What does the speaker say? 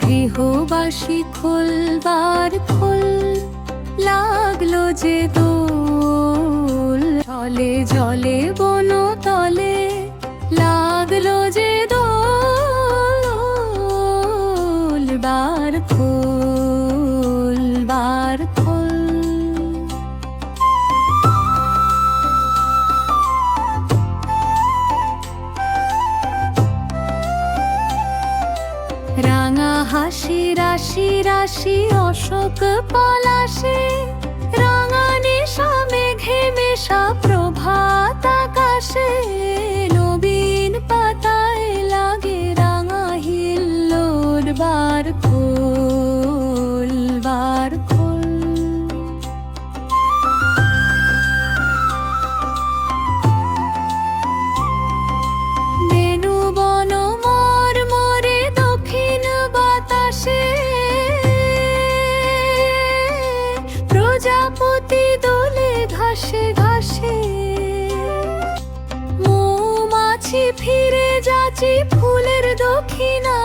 গৃহবাসী খোলবার খোল, লাগলো যে দোল। জলে জলে বন তলে, লাগলো যে দোল। বার খোল, বার খোল। রাঙা হাসি রাশি রাশি অশোক পলাশে, রাঙা নেশা মেঘে মেশা প্রভাত আকাশে। নবীন পাতায় লাগে রাঙা হিল্লোর। বার খোল, বার খোল। বেনু বন মোর মোরে দক্ষিণ বাতাসে, প্রজাপতি দোলে ঘাসে ঘাসে। মৌমাছি ফিরে যাচি ফুলের দক্ষিণা,